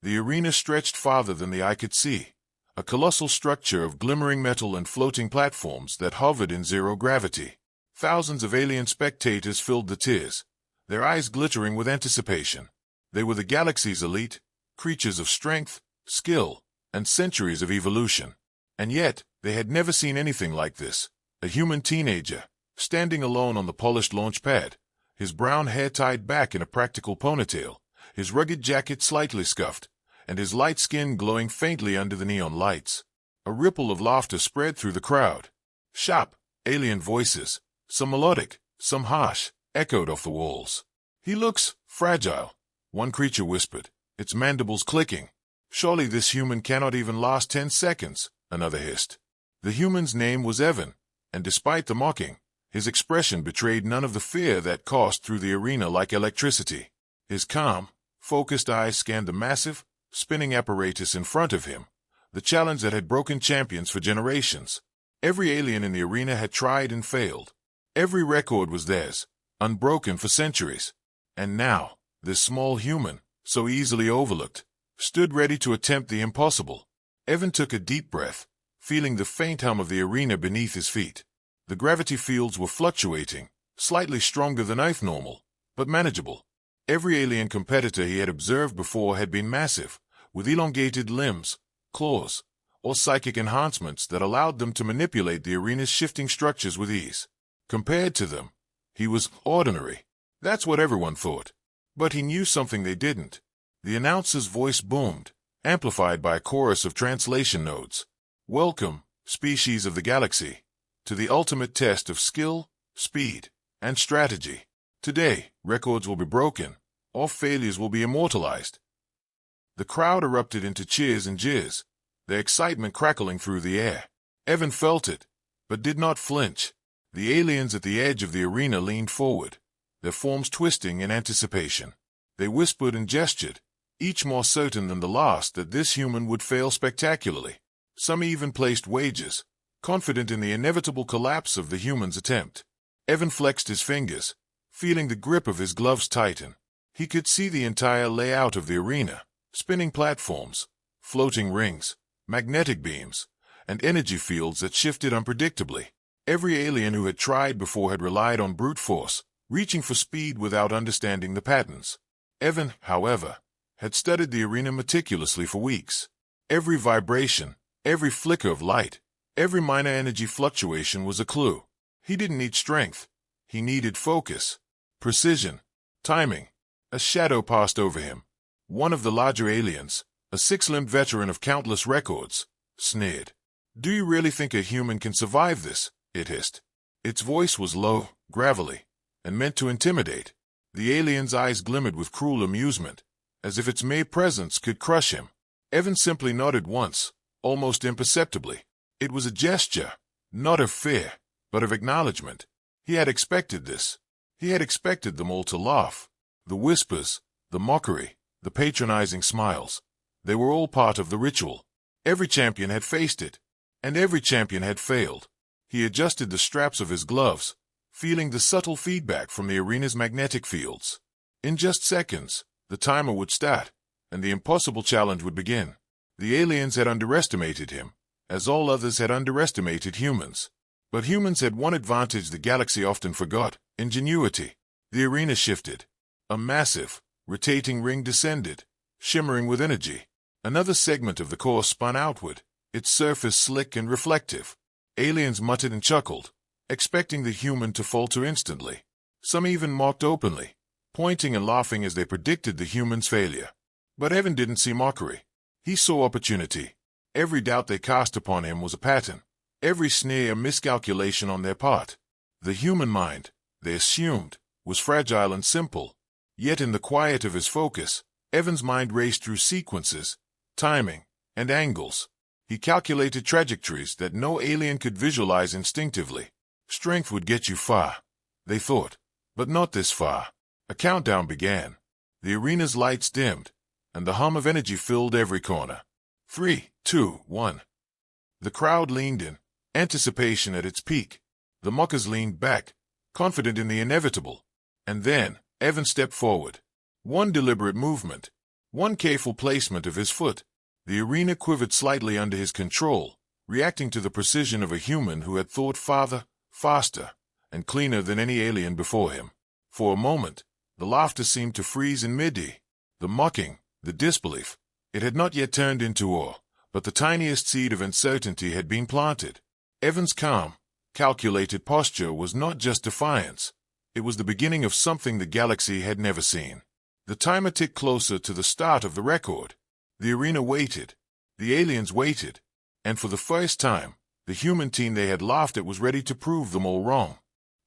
The arena stretched farther than the eye could see, a colossal structure of glimmering metal and floating platforms that hovered in zero gravity. Thousands of alien spectators filled the tiers, their eyes glittering with anticipation. They were the galaxy's elite, creatures of strength, skill, and centuries of evolution. And yet, they had never seen anything like this. A human teenager, standing alone on the polished launch pad, his brown hair tied back in a practical ponytail, his rugged jacket slightly scuffed, and his light skin glowing faintly under the neon lights. A ripple of laughter spread through the crowd. Sharp, alien voices, some melodic, some harsh, echoed off the walls. "He looks fragile," one creature whispered, its mandibles clicking. "Surely this human cannot even last 10 seconds, another hissed. The human's name was Evan, and despite the mocking, his expression betrayed none of the fear that coursed through the arena like electricity. His calm, focused eyes scanned the massive, spinning apparatus in front of him, the challenge that had broken champions for generations. Every alien in the arena had tried and failed. Every record was theirs, unbroken for centuries. And now, this small human, so easily overlooked, stood ready to attempt the impossible. Evan took a deep breath, feeling the faint hum of the arena beneath his feet. The gravity fields were fluctuating, slightly stronger than Earth normal, but manageable. Every alien competitor he had observed before had been massive, with elongated limbs, claws, or psychic enhancements that allowed them to manipulate the arena's shifting structures with ease. Compared to them, he was ordinary. That's what everyone thought. But he knew something they didn't. The announcer's voice boomed, amplified by a chorus of translation nodes. "Welcome, species of the galaxy, to the ultimate test of skill, speed, and strategy. Today, records will be broken, or failures will be immortalized." The crowd erupted into cheers and jeers, their excitement crackling through the air. Evan felt it, but did not flinch. The aliens at the edge of the arena leaned forward, their forms twisting in anticipation. They whispered and gestured, each more certain than the last that this human would fail spectacularly. Some even placed wagers, confident in the inevitable collapse of the human's attempt. Evan flexed his fingers, feeling the grip of his gloves tighten. He could see the entire layout of the arena, spinning platforms, floating rings, magnetic beams, and energy fields that shifted unpredictably. Every alien who had tried before had relied on brute force, reaching for speed without understanding the patterns. Evan, however, had studied the arena meticulously for weeks. Every vibration, every flicker of light, every minor energy fluctuation was a clue. He didn't need strength. He needed focus, precision, timing. A shadow passed over him. One of the larger aliens, a six-limbed veteran of countless records, sneered. "Do you really think a human can survive this?" it hissed. Its voice was low, gravelly, and meant to intimidate. The alien's eyes glimmered with cruel amusement, as if its mere presence could crush him. Evan simply nodded once, almost imperceptibly. It was a gesture, not of fear, but of acknowledgement. He had expected this. He had expected them all to laugh. The whispers, the mockery, the patronizing smiles. They were all part of the ritual. Every champion had faced it, and every champion had failed. He adjusted the straps of his gloves, feeling the subtle feedback from the arena's magnetic fields. In just seconds, the timer would start, and the impossible challenge would begin. The aliens had underestimated him, as all others had underestimated humans. But humans had one advantage the galaxy often forgot: ingenuity. The arena shifted. A massive, rotating ring descended, shimmering with energy. Another segment of the core spun outward, its surface slick and reflective. Aliens muttered and chuckled, expecting the human to falter instantly. Some even mocked openly, pointing and laughing as they predicted the human's failure. But Evan didn't see mockery. He saw opportunity. Every doubt they cast upon him was a pattern, every sneer a miscalculation on their part. The human mind, they assumed, was fragile and simple. Yet in the quiet of his focus, Evan's mind raced through sequences, timing, and angles. He calculated trajectories that no alien could visualize instinctively. Strength would get you far, they thought, but not this far. A countdown began. The arena's lights dimmed, and the hum of energy filled every corner. 3, 2, 1. The crowd leaned in, anticipation at its peak. The mockers leaned back, confident in the inevitable. And then, Evan stepped forward. One deliberate movement, One careful placement of his foot. The arena quivered slightly under his control, reacting to the precision of a human who had thought farther, faster, and cleaner than any alien before him. For a moment, the laughter seemed to freeze in mid-air. The mocking, the disbelief. It had not yet turned into awe, but the tiniest seed of uncertainty had been planted. Evan's calm, calculated posture was not just defiance. It was the beginning of something the galaxy had never seen. The timer ticked closer to the start of the record. The arena waited. The aliens waited. And for the first time, the human team they had laughed at was ready to prove them all wrong.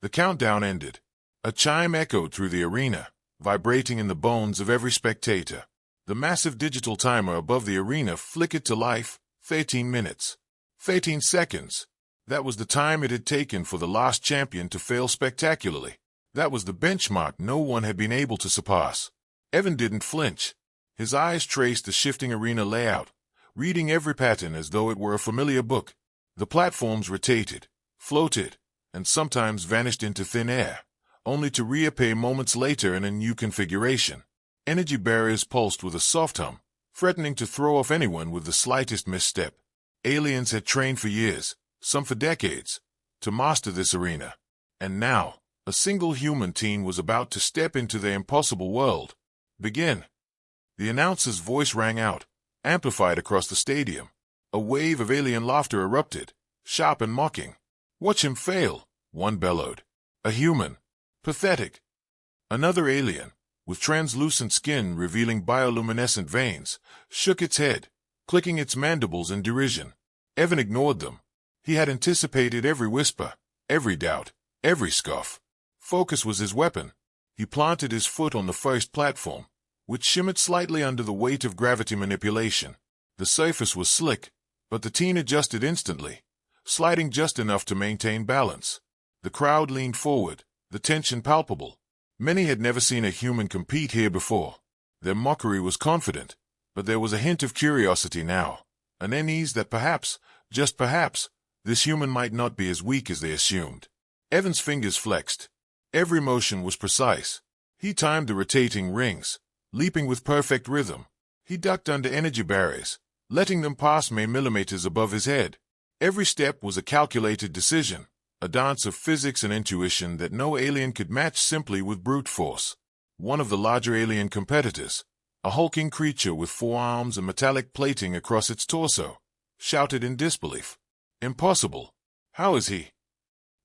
The countdown ended. A chime echoed through the arena, vibrating in the bones of every spectator. The massive digital timer above the arena flickered to life. 13 minutes. 13 seconds. That was the time it had taken for the last champion to fail spectacularly. That was the benchmark no one had been able to surpass. Evan didn't flinch. His eyes traced the shifting arena layout, reading every pattern as though it were a familiar book. The platforms rotated, floated, and sometimes vanished into thin air, only to reappear moments later in a new configuration. Energy barriers pulsed with a soft hum, threatening to throw off anyone with the slightest misstep. Aliens had trained for years, some for decades, to master this arena. And now, a single human team was about to step into their impossible world. Begin. The announcer's voice rang out, amplified across the stadium. A wave of alien laughter erupted, sharp and mocking. Watch him fail, one bellowed. A human. Pathetic. Another alien, with translucent skin revealing bioluminescent veins, shook its head, clicking its mandibles in derision. Evan ignored them. He had anticipated every whisper, every doubt, every scoff. Focus was his weapon. He planted his foot on the first platform, which shimmered slightly under the weight of gravity manipulation. The surface was slick, but the teen adjusted instantly, sliding just enough to maintain balance. The crowd leaned forward, the tension palpable. Many had never seen a human compete here before. Their mockery was confident, but there was a hint of curiosity now, an unease that perhaps, just perhaps, this human might not be as weak as they assumed. Evan's fingers flexed. Every motion was precise. He timed the rotating rings, leaping with perfect rhythm. He ducked under energy barriers, letting them pass mere millimeters above his head. Every step was a calculated decision, a dance of physics and intuition that no alien could match simply with brute force. One of the larger alien competitors, a hulking creature with 4 arms and metallic plating across its torso, shouted in disbelief. Impossible. How is he?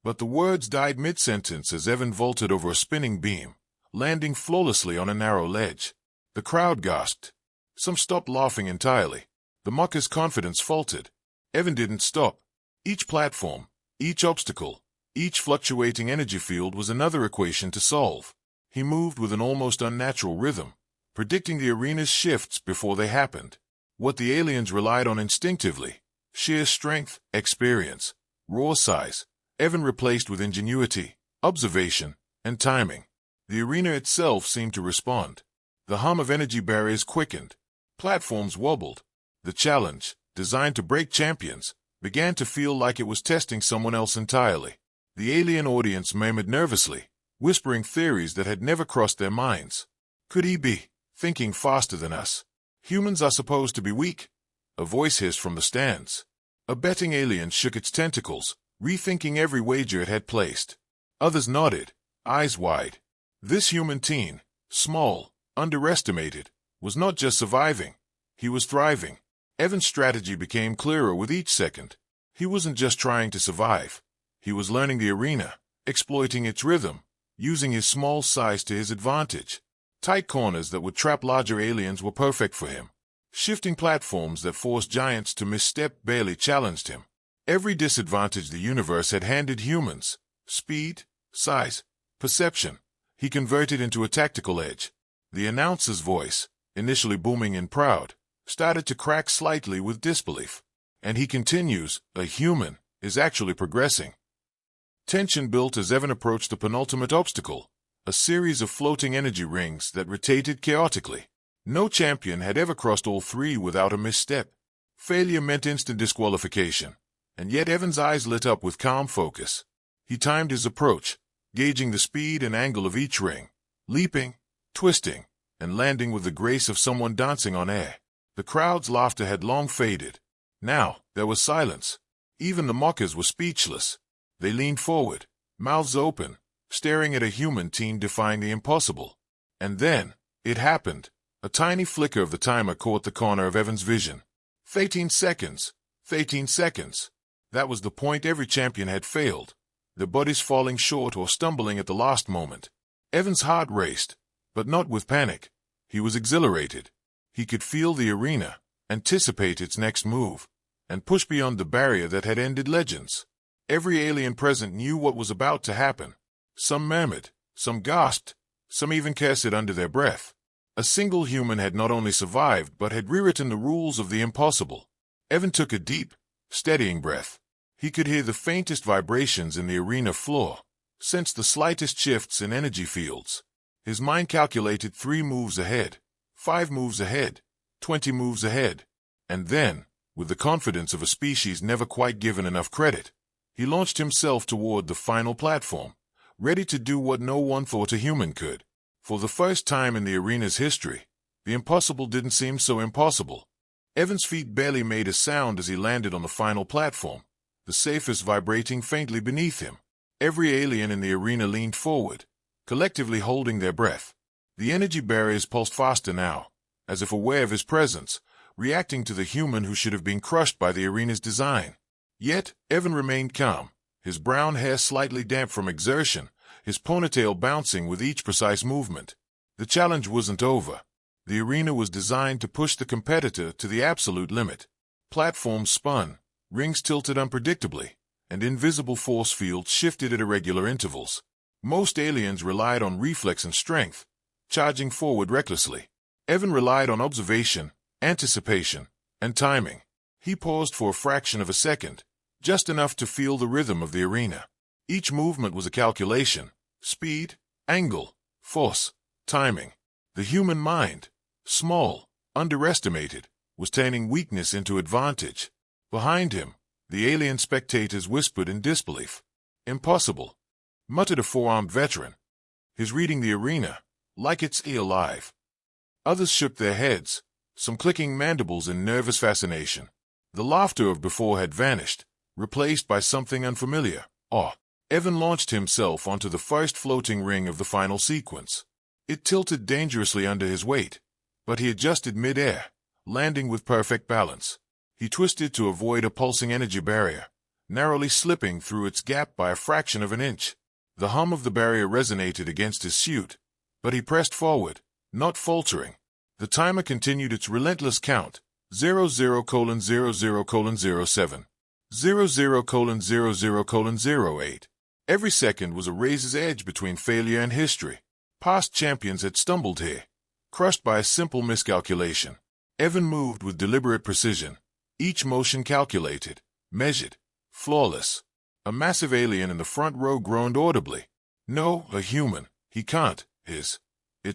But the words died mid-sentence as Evan vaulted over a spinning beam, landing flawlessly on a narrow ledge. The crowd gasped. Some stopped laughing entirely. The mocker's confidence faltered. Evan didn't stop. Each platform, each obstacle, each fluctuating energy field was another equation to solve. He moved with an almost unnatural rhythm, predicting the arena's shifts before they happened. What the aliens relied on instinctively, sheer strength, experience, raw size, Evan replaced with ingenuity, observation, and timing. The arena itself seemed to respond. The hum of energy barriers quickened. Platforms wobbled. The challenge, designed to break champions, began to feel like it was testing someone else entirely. The alien audience murmured nervously, whispering theories that had never crossed their minds. Could he be thinking faster than us? Humans are supposed to be weak. A voice hissed from the stands. A betting alien shook its tentacles, rethinking every wager it had placed. Others nodded, eyes wide. This human teen, small, underestimated, was not just surviving. He was thriving. Evan's strategy became clearer with each second. He wasn't just trying to survive. He was learning the arena, exploiting its rhythm, using his small size to his advantage. Tight corners that would trap larger aliens were perfect for him. Shifting platforms that forced giants to misstep barely challenged him. Every disadvantage the universe had handed humans, speed, size, perception, he converted into a tactical edge. The announcer's voice, initially booming and proud, started to crack slightly with disbelief. And he continues, a human, is actually progressing. Tension built as Evan approached the penultimate obstacle, a series of floating energy rings that rotated chaotically. No champion had ever crossed all 3 without a misstep. Failure meant instant disqualification, and yet Evan's eyes lit up with calm focus. He timed his approach, gauging the speed and angle of each ring, leaping, twisting, and landing with the grace of someone dancing on air. The crowd's laughter had long faded. Now, there was silence. Even the mockers were speechless. They leaned forward, mouths open, staring at a human teen defying the impossible. And then, it happened. A tiny flicker of the timer caught the corner of Evan's vision. 13 seconds. 13 seconds. That was the point every champion had failed, their bodies falling short or stumbling at the last moment. Evan's heart raced, but not with panic. He was exhilarated. He could feel the arena, anticipate its next move, and push beyond the barrier that had ended legends. Every alien present knew what was about to happen. Some murmured, some gasped, some even cursed it under their breath. A single human had not only survived but had rewritten the rules of the impossible. Evan took a deep, steadying breath. He could hear the faintest vibrations in the arena floor, sensed the slightest shifts in energy fields. His mind calculated 3 moves ahead, 5 moves ahead, 20 moves ahead. And then, with the confidence of a species never quite given enough credit, he launched himself toward the final platform, ready to do what no one thought a human could. For the first time in the arena's history, the impossible didn't seem so impossible. Evan's feet barely made a sound as he landed on the final platform, the safest vibrating faintly beneath him. Every alien in the arena leaned forward, collectively holding their breath. The energy barriers pulsed faster now, as if aware of his presence, reacting to the human who should have been crushed by the arena's design. Yet, Evan remained calm, his brown hair slightly damp from exertion, his ponytail bouncing with each precise movement. The challenge wasn't over. The arena was designed to push the competitor to the absolute limit. Platforms spun, rings tilted unpredictably, and invisible force fields shifted at irregular intervals. Most aliens relied on reflex and strength, charging forward recklessly. Evan relied on observation, anticipation, and timing. He paused for a fraction of a second, just enough to feel the rhythm of the arena. Each movement was a calculation: speed, angle, force, timing. The human mind, small, underestimated, was turning weakness into advantage. Behind him, the alien spectators whispered in disbelief. "Impossible," muttered a four-armed veteran. "He's reading the arena, like it's alive." Others shook their heads, some clicking mandibles in nervous fascination. The laughter of before had vanished, replaced by something unfamiliar: awe. Evan launched himself onto the first floating ring of the final sequence. It tilted dangerously under his weight, but he adjusted mid-air, landing with perfect balance. He twisted to avoid a pulsing energy barrier, narrowly slipping through its gap by a fraction of an inch. The hum of the barrier resonated against his suit, but he pressed forward, not faltering. The timer continued its relentless count: 00:00:07, 00:00:08. Every second was a razor's edge between failure and history. Past champions had stumbled here, crushed by a simple miscalculation. Evan moved with deliberate precision, each motion calculated, measured, flawless. A massive alien in the front row groaned audibly. "No, a human. He can't." Its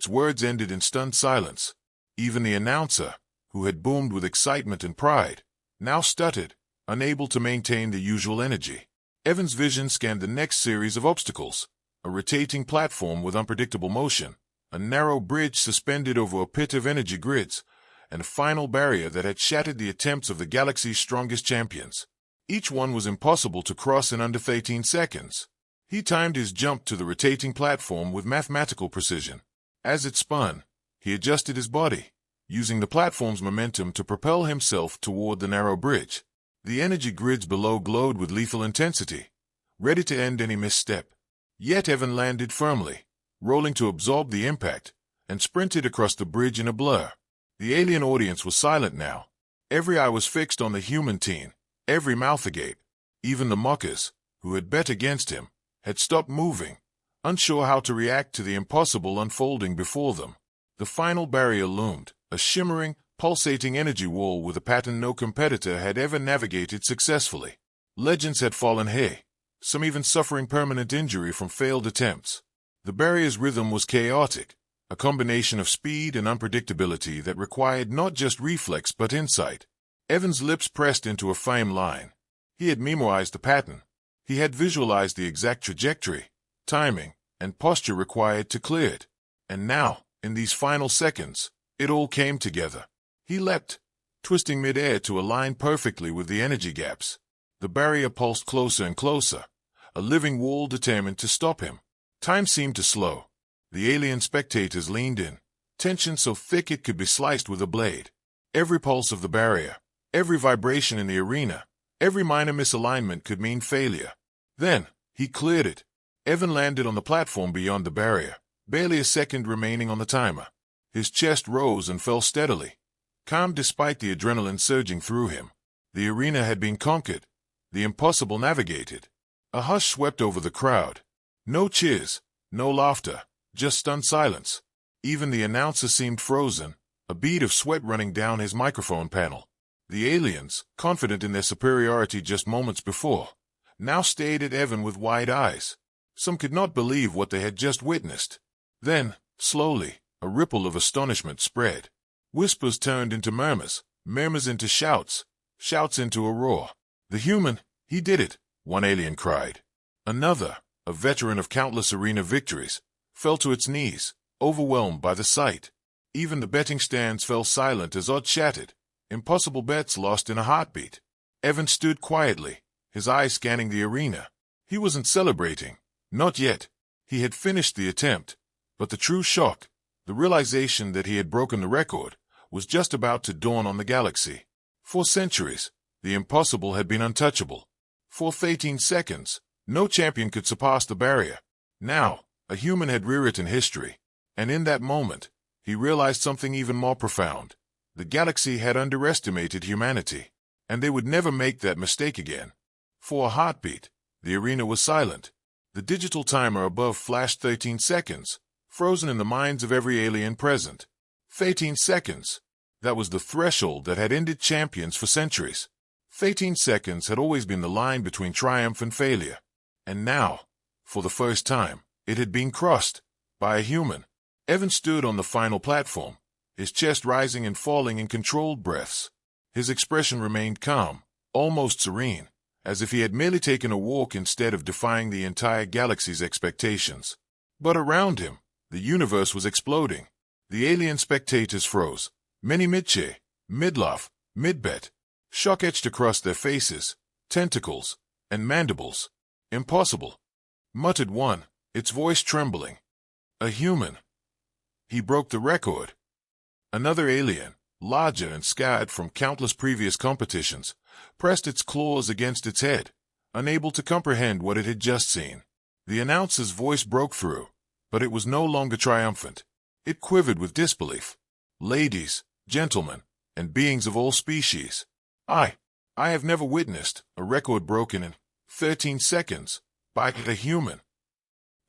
words ended in stunned silence. Even the announcer, who had boomed with excitement and pride, now stuttered, unable to maintain the usual energy. Evan's vision scanned the next series of obstacles: a rotating platform with unpredictable motion, a narrow bridge suspended over a pit of energy grids, and a final barrier that had shattered the attempts of the galaxy's strongest champions. Each one was impossible to cross in under 13 seconds. He timed his jump to the rotating platform with mathematical precision. As it spun, he adjusted his body, using the platform's momentum to propel himself toward the narrow bridge. The energy grids below glowed with lethal intensity, ready to end any misstep. Yet Evan landed firmly, rolling to absorb the impact, and sprinted across the bridge in a blur. The alien audience was silent now. Every eye was fixed on the human teen, every mouth agape. Even the mockers, who had bet against him, had stopped moving, unsure how to react to the impossible unfolding before them. The final barrier loomed, a shimmering, pulsating energy wall with a pattern no competitor had ever navigated successfully. Legends had fallen here, some even suffering permanent injury from failed attempts. The barrier's rhythm was chaotic, a combination of speed and unpredictability that required not just reflex but insight. Evan's lips pressed into a firm line. He had memorized the pattern. He had visualized the exact trajectory, timing, and posture required to clear it. And now, In these final seconds, it all came together. He leapt, twisting mid-air to align perfectly with the energy gaps. The barrier pulsed closer and closer, a living wall determined to stop him. Time seemed to slow. The alien spectators leaned in, tension so thick it could be sliced with a blade. Every pulse of the barrier, every vibration in the arena, every minor misalignment could mean failure. Then, he cleared it. Evan landed on the platform beyond the barrier, barely a second remaining on the timer. His chest rose and fell steadily, calm despite the adrenaline surging through him. The arena had been conquered, the impossible navigated. A hush swept over the crowd. No cheers, no laughter, just stunned silence. Even the announcer seemed frozen, a bead of sweat running down his microphone panel. The aliens, confident in their superiority just moments before, now stared at Evan with wide eyes. Some could not believe what they had just witnessed. Then, slowly, a ripple of astonishment spread. Whispers turned into murmurs, murmurs into shouts, shouts into a roar. "The human, he did it," one alien cried. Another, a veteran of countless arena victories, fell to its knees, overwhelmed by the sight. Even the betting stands fell silent as odds shattered, impossible bets lost in a heartbeat. Evan stood quietly, his eyes scanning the arena. He wasn't celebrating. Not yet. He had finished the attempt. But the true shock, the realization that he had broken the record, was just about to dawn on the galaxy. For centuries, the impossible had been untouchable. For 13 seconds, no champion could surpass the barrier. Now, a human had rewritten history. And in that moment, he realized something even more profound. The galaxy had underestimated humanity, and they would never make that mistake again. For a heartbeat, the arena was silent. The digital timer above flashed 13 seconds, frozen in the minds of every alien present. 13 seconds. That was the threshold that had ended champions for centuries. 13 seconds had always been the line between triumph and failure. And now, for the first time, it had been crossed by a human. Evan stood on the final platform, his chest rising and falling in controlled breaths. His expression remained calm, almost serene, as if he had merely taken a walk instead of defying the entire galaxy's expectations. But around him, the universe was exploding. The alien spectators froze, many mid-cheer, mid-laugh, mid-bet. Shock etched across their faces, tentacles, and mandibles. "Impossible," muttered one, its voice trembling. "A human. He broke the record." Another alien, larger and scarred from countless previous competitions, pressed its claws against its head, unable to comprehend what it had just seen. The announcer's voice broke through, but it was no longer triumphant. It quivered with disbelief. "Ladies, gentlemen, and beings of all species, I have never witnessed a record broken in 13 seconds by a human."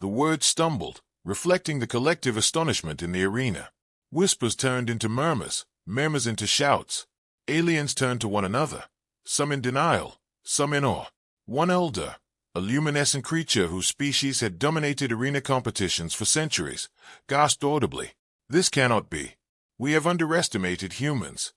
The words stumbled, reflecting the collective astonishment in the arena. Whispers turned into murmurs, murmurs into shouts. Aliens turned to one another, some in denial, some in awe. One elder, a luminescent creature whose species had dominated arena competitions for centuries, gasped audibly, "This cannot be. We have underestimated humans."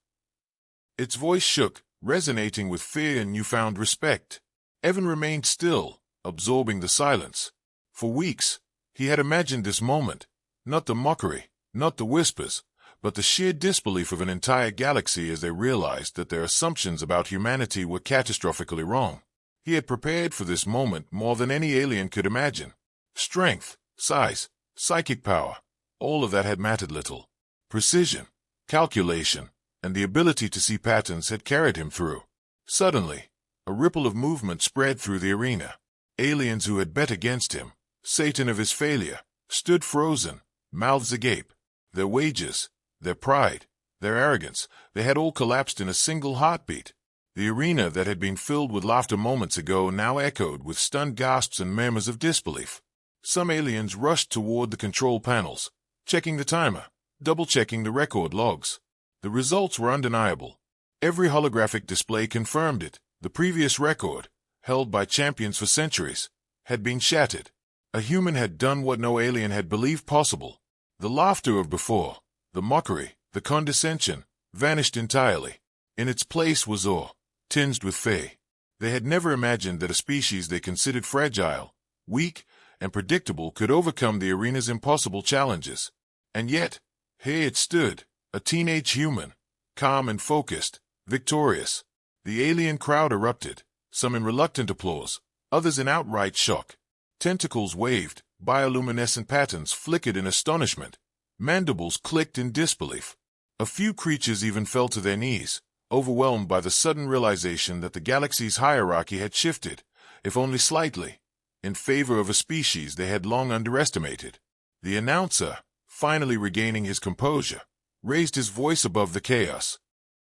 Its voice shook, resonating with fear and newfound respect. Evan remained still, absorbing the silence. For weeks, he had imagined this moment, not the mockery, not the whispers, but the sheer disbelief of an entire galaxy as they realized that their assumptions about humanity were catastrophically wrong. He had prepared for this moment more than any alien could imagine. Strength, size, psychic power, all of that had mattered little. Precision, calculation, and the ability to see patterns had carried him through. Suddenly, a ripple of movement spread through the arena. Aliens who had bet against him, Satan of his failure, stood frozen, mouths agape. Their wages, their pride, their arrogance, they had all collapsed in a single heartbeat. The arena that had been filled with laughter moments ago now echoed with stunned gasps and murmurs of disbelief. Some aliens rushed toward the control panels, checking the timer, double-checking the record logs. The results were undeniable. Every holographic display confirmed it. The previous record, held by champions for centuries, had been shattered. A human had done what no alien had believed possible. The laughter of before, the mockery, the condescension, vanished entirely. In its place was awe, tinged with fear. They had never imagined that a species they considered fragile, weak, and predictable could overcome the arena's impossible challenges. And yet, Here it stood, a teenage human, calm and focused, victorious. The alien crowd erupted, some in reluctant applause, others in outright shock. Tentacles waved, bioluminescent patterns flickered in astonishment, mandibles clicked in disbelief. A few creatures even fell to their knees, overwhelmed by the sudden realization that the galaxy's hierarchy had shifted, if only slightly, in favor of a species they had long underestimated. The announcer, finally regaining his composure, raised his voice above the chaos.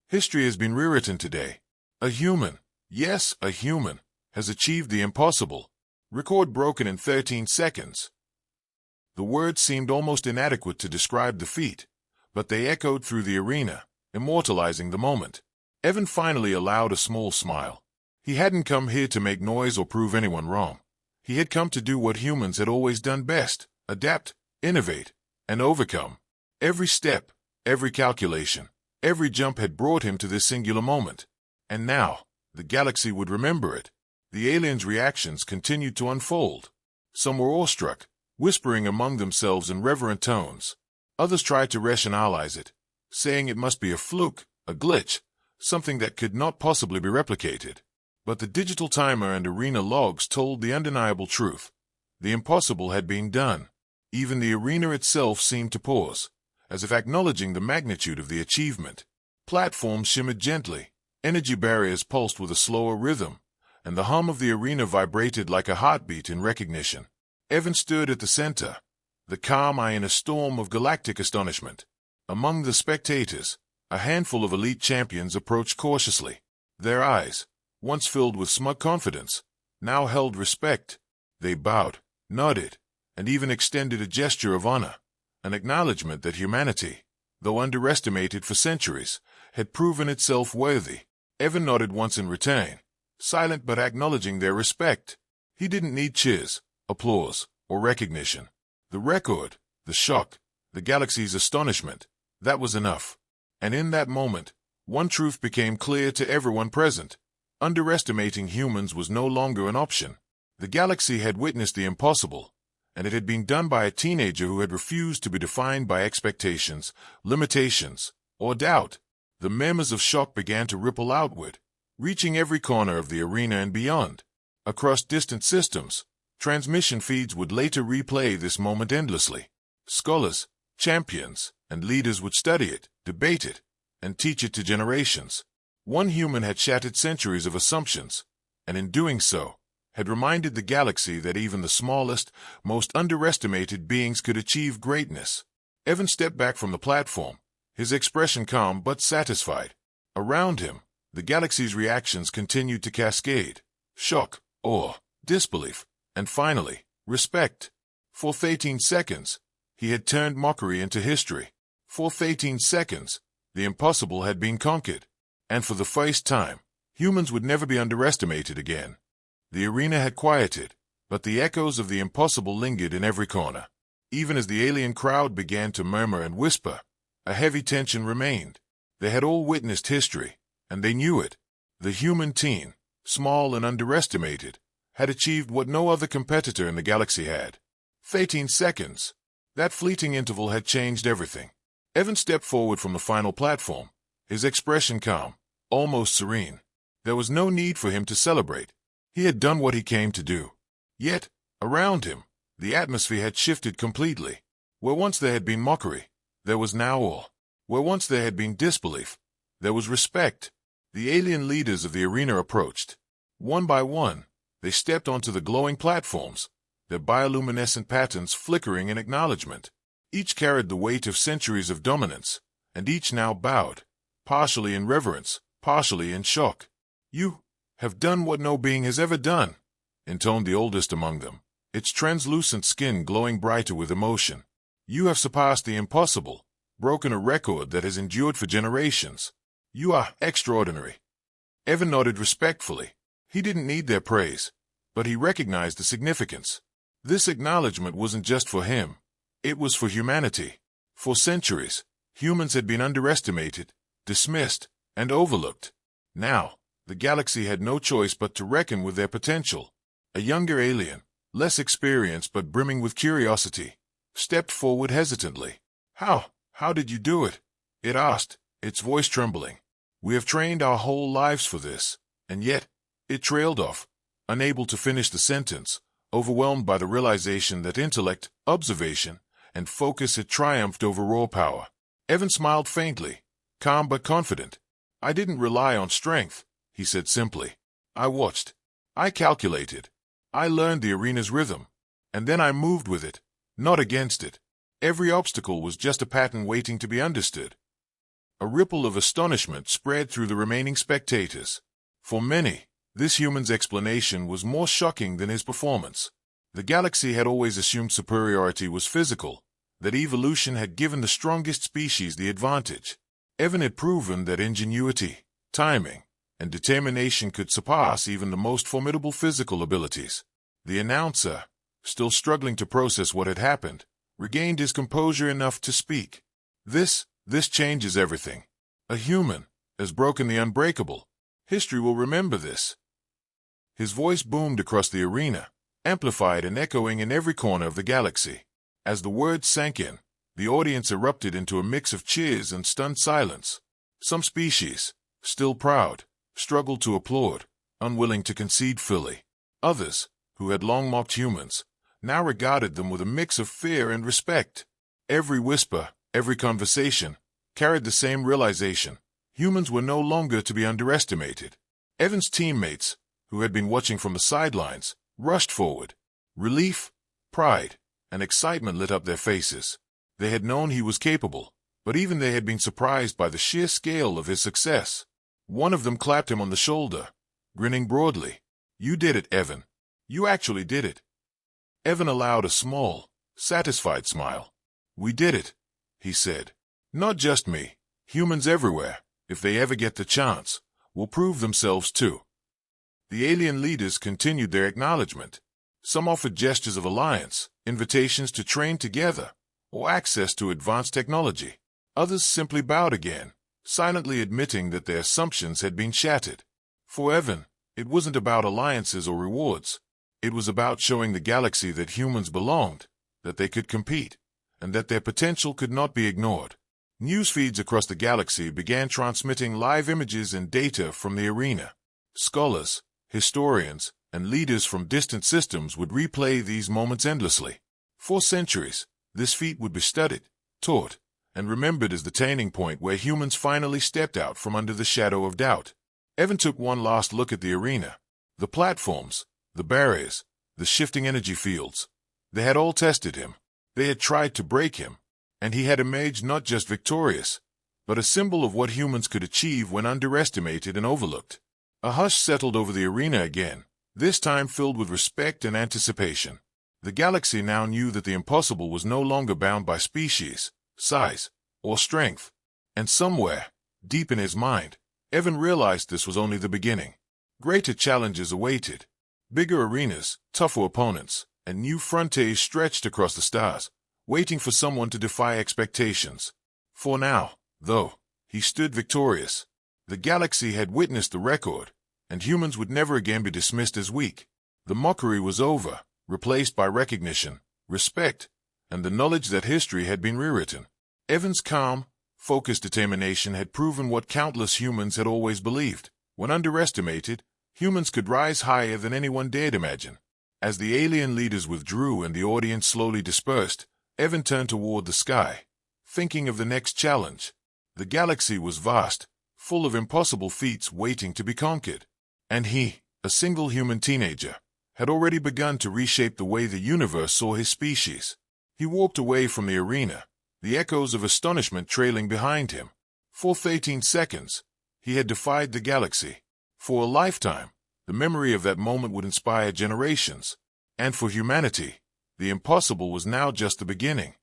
History has been rewritten today. A human, yes, a human, has achieved the impossible. Record broken in 13 seconds. The words seemed almost inadequate to describe the feat, but they echoed through the arena, immortalizing the moment. Evan finally allowed a small smile. He hadn't come here to make noise or prove anyone wrong. He had come to do what humans had always done best: adapt, innovate, and overcome. Every step, every calculation, every jump had brought him to this singular moment. And now, the galaxy would remember it. The aliens' reactions continued to unfold. Some were awestruck, whispering among themselves in reverent tones. Others tried to rationalize it, saying it must be a fluke, a glitch, something that could not possibly be replicated. But the digital timer and arena logs told the undeniable truth. The impossible had been done. Even the arena itself seemed to pause, as if acknowledging the magnitude of the achievement. Platforms shimmered gently, energy barriers pulsed with a slower rhythm, and the hum of the arena vibrated like a heartbeat in recognition. Evan stood at the center, the calm eye in a storm of galactic astonishment. Among the spectators, a handful of elite champions approached cautiously. Their eyes, once filled with smug confidence, now held respect. They bowed, nodded, and even extended a gesture of honor, an acknowledgement that humanity, though underestimated for centuries, had proven itself worthy. Evan nodded once in return, silent but acknowledging their respect. He didn't need cheers, applause, or recognition. The record, the shock, the galaxy's astonishment, that was enough. And in that moment, one truth became clear to everyone present. Underestimating humans was no longer an option. The galaxy had witnessed the impossible, and it had been done by a teenager who had refused to be defined by expectations, limitations, or doubt. The murmurs of shock began to ripple outward, reaching every corner of the arena and beyond. Across distant systems, transmission feeds would later replay this moment endlessly. Scholars, champions, and leaders would study it, debate it, and teach it to generations. One human had shattered centuries of assumptions, and in doing so, had reminded the galaxy that even the smallest, most underestimated beings could achieve greatness. Evan stepped back from the platform, his expression calm but satisfied. Around him, the galaxy's reactions continued to cascade: shock, awe, disbelief, and finally, respect. For 13 seconds, he had turned mockery into history. For 13 seconds, the impossible had been conquered. And for the first time, humans would never be underestimated again. The arena had quieted, but the echoes of the impossible lingered in every corner. Even as the alien crowd began to murmur and whisper, a heavy tension remained. They had all witnessed history, and they knew it. The human teen, small and underestimated, had achieved what no other competitor in the galaxy had. 13 seconds. That fleeting interval had changed everything. Evan stepped forward from the final platform, his expression calm, almost serene. There was no need for him to celebrate. He had done what he came to do. Yet, around him, the atmosphere had shifted completely. Where once there had been mockery, there was now awe. Where once there had been disbelief, there was respect. The alien leaders of the arena approached. One by one, they stepped onto the glowing platforms, their bioluminescent patterns flickering in acknowledgement. Each carried the weight of centuries of dominance, and each now bowed, partially in reverence, partially in shock. "You have done what no being has ever done," intoned the oldest among them, its translucent skin glowing brighter with emotion. "You have surpassed the impossible, broken a record that has endured for generations. You are extraordinary." Evan nodded respectfully. He didn't need their praise, but he recognized the significance. This acknowledgement wasn't just for him. It was for humanity. For centuries, humans had been underestimated, dismissed, and overlooked. Now, the galaxy had no choice but to reckon with their potential. A younger alien, less experienced but brimming with curiosity, stepped forward hesitantly. How did you do it? It asked, its voice trembling. We have trained our whole lives for this, and yet, it trailed off, unable to finish the sentence, overwhelmed by the realization that intellect, observation, and focus had triumphed over raw power. Evan smiled faintly, calm but confident. I didn't rely on strength, he said simply. I watched. I calculated. I learned the arena's rhythm. And then I moved with it, not against it. Every obstacle was just a pattern waiting to be understood. A ripple of astonishment spread through the remaining spectators. For many, this human's explanation was more shocking than his performance. The galaxy had always assumed superiority was physical, that evolution had given the strongest species the advantage. Evan had proven that ingenuity, timing, and determination could surpass even the most formidable physical abilities. The announcer, still struggling to process what had happened, regained his composure enough to speak. This changes everything. A human has broken the unbreakable. History will remember this. His voice boomed across the arena, amplified and echoing in every corner of the galaxy. As the words sank in, the audience erupted into a mix of cheers and stunned silence. Some species, still proud, struggled to applaud, unwilling to concede fully. Others, who had long mocked humans, now regarded them with a mix of fear and respect. Every whisper, every conversation, carried the same realization. Humans were no longer to be underestimated. Evan's teammates, who had been watching from the sidelines, rushed forward. Relief, pride, and excitement lit up their faces. They had known he was capable, but even they had been surprised by the sheer scale of his success. One of them clapped him on the shoulder, grinning broadly. You did it, Evan. You actually did it. Evan allowed a small, satisfied smile. We did it, he said. Not just me. Humans everywhere, if they ever get the chance, will prove themselves too. The alien leaders continued their acknowledgement. Some offered gestures of alliance, invitations to train together, or access to advanced technology. Others simply bowed again, silently admitting that their assumptions had been shattered. For Evan, it wasn't about alliances or rewards. It was about showing the galaxy that humans belonged, that they could compete, and that their potential could not be ignored. News feeds across the galaxy began transmitting live images and data from the arena. Scholars, historians, and leaders from distant systems would replay these moments endlessly. For centuries, this feat would be studied, taught, and remembered as the turning point where humans finally stepped out from under the shadow of doubt. Evan took one last look at the arena. The platforms, the barriers, the shifting energy fields. They had all tested him. They had tried to break him. And he had emerged not just victorious, but a symbol of what humans could achieve when underestimated and overlooked. A hush settled over the arena again, this time filled with respect and anticipation. The galaxy now knew that the impossible was no longer bound by species, size, or strength. And somewhere, deep in his mind, Evan realized this was only the beginning. Greater challenges awaited. Bigger arenas, tougher opponents, and new frontiers stretched across the stars, waiting for someone to defy expectations. For now, though, he stood victorious. The galaxy had witnessed the record, and humans would never again be dismissed as weak. The mockery was over, replaced by recognition, respect, and the knowledge that history had been rewritten. Evan's calm, focused determination had proven what countless humans had always believed. When underestimated, humans could rise higher than anyone dared imagine. As the alien leaders withdrew and the audience slowly dispersed, Evan turned toward the sky, thinking of the next challenge. The galaxy was vast, full of impossible feats waiting to be conquered. And he, a single human teenager, had already begun to reshape the way the universe saw his species. He walked away from the arena, the echoes of astonishment trailing behind him. For 13 seconds, he had defied the galaxy. For a lifetime, the memory of that moment would inspire generations. And for humanity, the impossible was now just the beginning.